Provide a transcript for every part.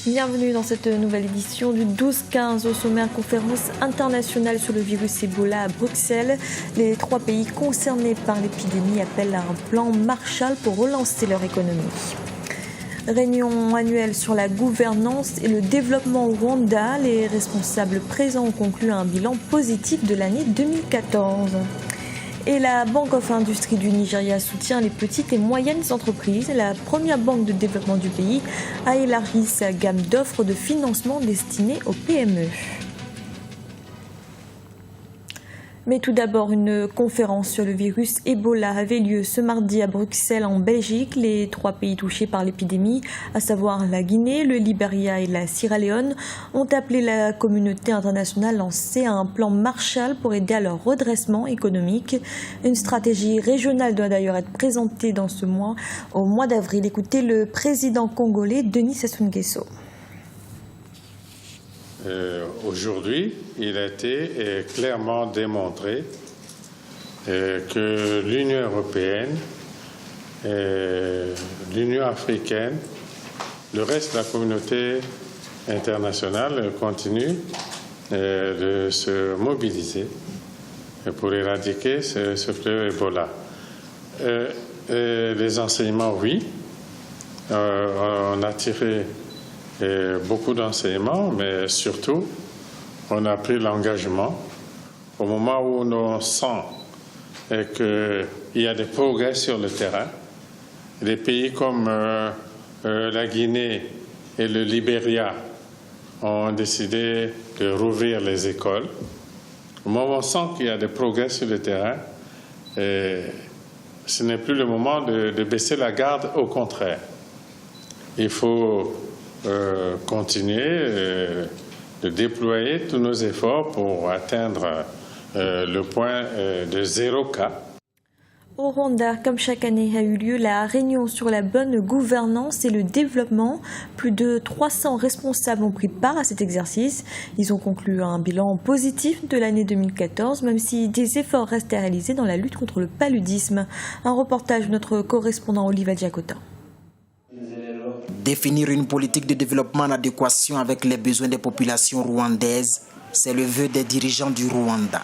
Bienvenue dans cette nouvelle édition du 12-15 au sommaire conférence internationale sur le virus Ebola à Bruxelles. Les 3 pays concernés par l'épidémie appellent à un plan Marshall pour relancer leur économie. Réunion annuelle sur la gouvernance et le développement au Rwanda. Les responsables présents ont conclu un bilan positif de l'année 2014. Et la Bank of Industry du Nigeria soutient les petites et moyennes entreprises. La première banque de développement du pays a élargi sa gamme d'offres de financement destinées aux PME. Mais tout d'abord, une conférence sur le virus Ebola avait lieu ce mardi à Bruxelles en Belgique. Les 3 pays touchés par l'épidémie, à savoir la Guinée, le Libéria et la Sierra Leone, ont appelé la communauté internationale à lancer un plan Marshall pour aider à leur redressement économique. Une stratégie régionale doit d'ailleurs être présentée dans ce mois, au mois d'avril. Écoutez le président congolais Denis Sassou Nguesso. Aujourd'hui, il a été clairement démontré que l'Union européenne, l'Union africaine, le reste de la communauté internationale continue de se mobiliser pour éradiquer ce fléau Ebola. Les enseignements, oui, on a tiré beaucoup d'enseignements, mais surtout, on a pris l'engagement au moment où on sent qu'il y a des progrès sur le terrain. Des pays comme la Guinée et le Libéria ont décidé de rouvrir les écoles. Au moment où on sent qu'il y a des progrès sur le terrain, ce n'est plus le moment de baisser la garde, au contraire. Il faut continuer de déployer tous nos efforts pour atteindre le point de 0 cas. Au Rwanda, comme chaque année, a eu lieu la réunion sur la bonne gouvernance et le développement. Plus de 300 responsables ont pris part à cet exercice. Ils ont conclu un bilan positif de l'année 2014, même si des efforts restent à réaliser dans la lutte contre le paludisme. Un reportage de notre correspondant Oliva Diakota. Définir une politique de développement en adéquation avec les besoins des populations rwandaises, c'est le vœu des dirigeants du Rwanda.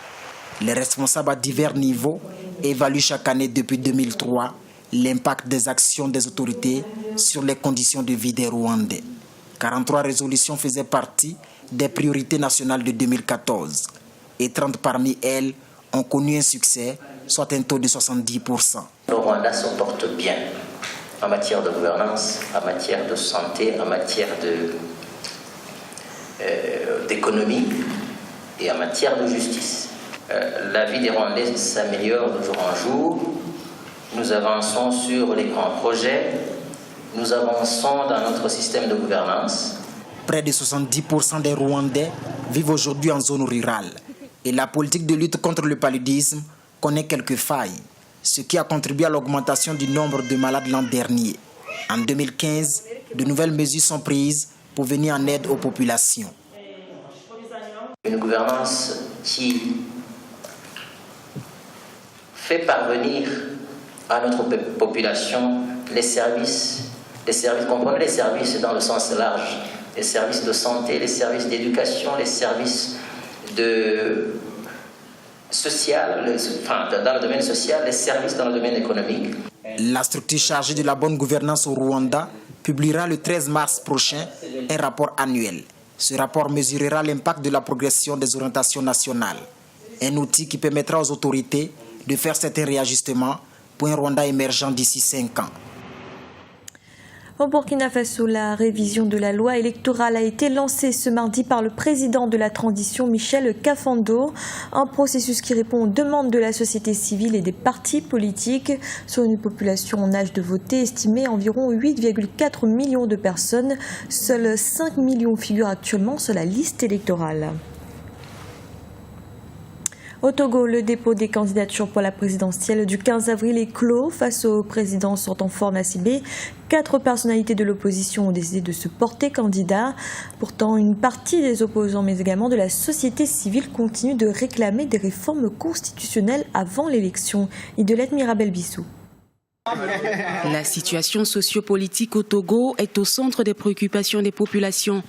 Les responsables à divers niveaux évaluent chaque année depuis 2003 l'impact des actions des autorités sur les conditions de vie des Rwandais. 43 résolutions faisaient partie des priorités nationales de 2014 et 30 parmi elles ont connu un succès, soit un taux de 70%. Le Rwanda se porte bien en matière de gouvernance, en matière de santé, en matière d'économie et en matière de justice. La vie des Rwandais s'améliore de jour en jour. Nous avançons sur les grands projets. Nous avançons dans notre système de gouvernance. Près de 70% des Rwandais vivent aujourd'hui en zone rurale. Et la politique de lutte contre le paludisme connaît quelques failles, ce qui a contribué à l'augmentation du nombre de malades l'an dernier. En 2015, de nouvelles mesures sont prises pour venir en aide aux populations. Une gouvernance qui fait parvenir à notre population les services, comprenez les services dans le sens large, les services de santé, les services d'éducation, les services social, dans le domaine social, les services dans le domaine économique. La structure chargée de la bonne gouvernance au Rwanda publiera le 13 mars prochain un rapport annuel. Ce rapport mesurera l'impact de la progression des orientations nationales. Un outil qui permettra aux autorités de faire certains réajustements pour un Rwanda émergent d'ici 5 ans. Au Burkina Faso, la révision de la loi électorale a été lancée ce mardi par le président de la transition, Michel Kafando. Un processus qui répond aux demandes de la société civile et des partis politiques. Sur une population en âge de voter estimée à environ 8,4 millions de personnes, seuls 5 millions figurent actuellement sur la liste électorale. Au Togo, le dépôt des candidatures pour la présidentielle du 15 avril est clos face au président sortant Faure Gnassingbé. 4 personnalités de l'opposition ont décidé de se porter candidat. Pourtant, une partie des opposants, mais également de la société civile, continue de réclamer des réformes constitutionnelles avant l'élection. Idelette Mirabel-Bissou. La situation sociopolitique au Togo est au centre des préoccupations des populations.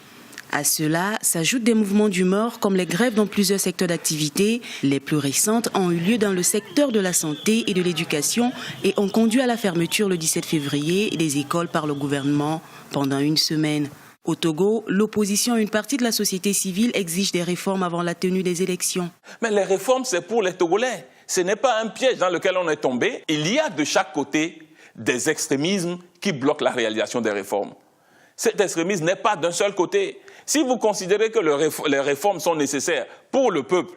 À cela s'ajoutent des mouvements d'humeur comme les grèves dans plusieurs secteurs d'activité. Les plus récentes ont eu lieu dans le secteur de la santé et de l'éducation et ont conduit à la fermeture le 17 février des écoles par le gouvernement pendant une semaine. Au Togo, l'opposition et une partie de la société civile exigent des réformes avant la tenue des élections. Mais les réformes, c'est pour les Togolais. Ce n'est pas un piège dans lequel on est tombé. Il y a de chaque côté des extrémismes qui bloquent la réalisation des réformes. Cet extrémisme n'est pas d'un seul côté. Si vous considérez que les réformes sont nécessaires pour le peuple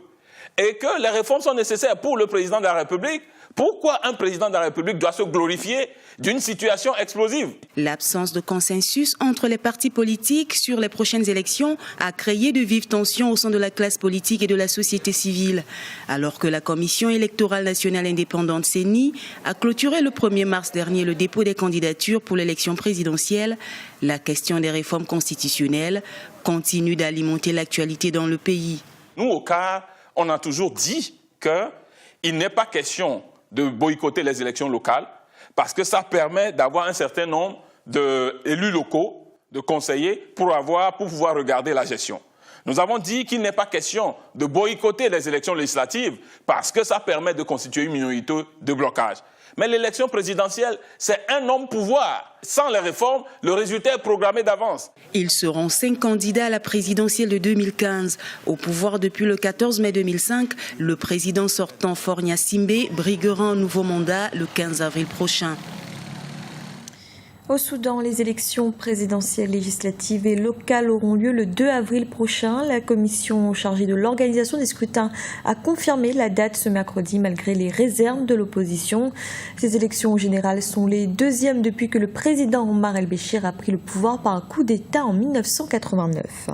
et que les réformes sont nécessaires pour le président de la République, pourquoi un président de la République doit se glorifier d'une situation explosive? L'absence de consensus entre les partis politiques sur les prochaines élections a créé de vives tensions au sein de la classe politique et de la société civile. Alors que la Commission électorale nationale indépendante CENI a clôturé le 1er mars dernier le dépôt des candidatures pour l'élection présidentielle, la question des réformes constitutionnelles continue d'alimenter l'actualité dans le pays. Nous, au CAR, on a toujours dit qu'il n'est pas question de boycotter les élections locales parce que ça permet d'avoir un certain nombre d'élus locaux, de conseillers, pour pouvoir regarder la gestion. Nous avons dit qu'il n'est pas question de boycotter les élections législatives parce que ça permet de constituer une minorité de blocage. Mais l'élection présidentielle, c'est un homme-pouvoir. Sans les réformes, le résultat est programmé d'avance. Ils seront 5 candidats à la présidentielle de 2015. Au pouvoir depuis le 14 mai 2005, le président sortant Faure Gnassingbé briguera un nouveau mandat le 15 avril prochain. Au Soudan, les élections présidentielles, législatives et locales auront lieu le 2 avril prochain. La commission chargée de l'organisation des scrutins a confirmé la date ce mercredi malgré les réserves de l'opposition. Ces élections générales sont les deuxièmes depuis que le président Omar el-Béchir a pris le pouvoir par un coup d'État en 1989.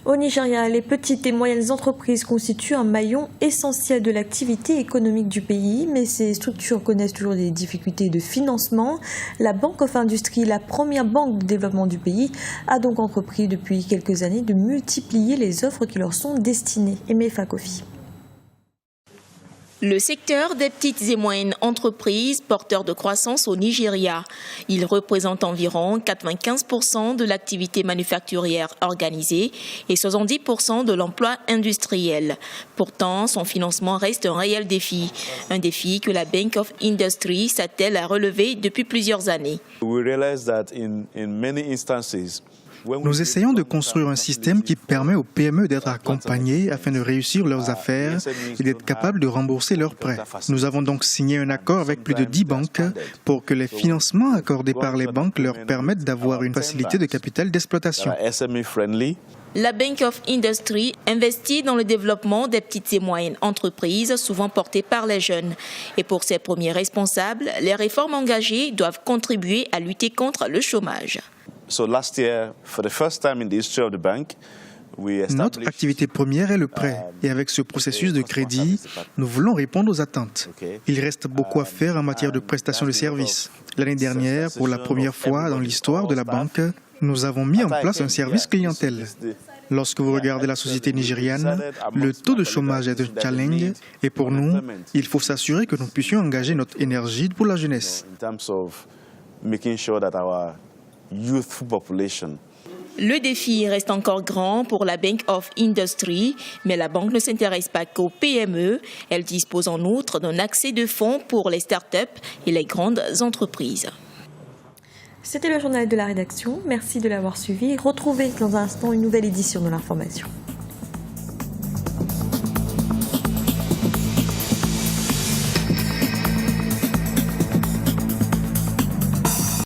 Au Nigeria, les petites et moyennes entreprises constituent un maillon essentiel de l'activité économique du pays, mais ces structures connaissent toujours des difficultés de financement. La Bank of Industry, la première banque de développement du pays, a donc entrepris depuis quelques années de multiplier les offres qui leur sont destinées. Aimé Fakofi. Le secteur des petites et moyennes entreprises porteur de croissance au Nigeria. Il représente environ 95% de l'activité manufacturière organisée et 70% de l'emploi industriel. Pourtant, son financement reste un réel défi. Un défi que la Bank of Industry s'attelle à relever depuis plusieurs années. Nous essayons de construire un système qui permet aux PME d'être accompagnées afin de réussir leurs affaires et d'être capables de rembourser leurs prêts. Nous avons donc signé un accord avec plus de 10 banques pour que les financements accordés par les banques leur permettent d'avoir une facilité de capital d'exploitation. La Bank of Industry investit dans le développement des petites et moyennes entreprises, souvent portées par les jeunes. Et pour ses premiers responsables, les réformes engagées doivent contribuer à lutter contre le chômage. Notre activité première est le prêt. Et avec ce processus de crédit, nous voulons répondre aux attentes. Il reste beaucoup à faire en matière de prestation de services. L'année dernière, pour la première fois dans l'histoire de la banque, nous avons mis en place un service clientèle. Lorsque vous regardez la société nigériane, le taux de chômage est un challenge et pour nous, il faut s'assurer que nous puissions engager notre énergie pour la jeunesse. Le défi reste encore grand pour la Bank of Industry, mais la banque ne s'intéresse pas qu'aux PME. Elle dispose en outre d'un accès de fonds pour les start-up et les grandes entreprises. C'était le journal de la rédaction. Merci de l'avoir suivi. Retrouvez dans un instant une nouvelle édition de l'information.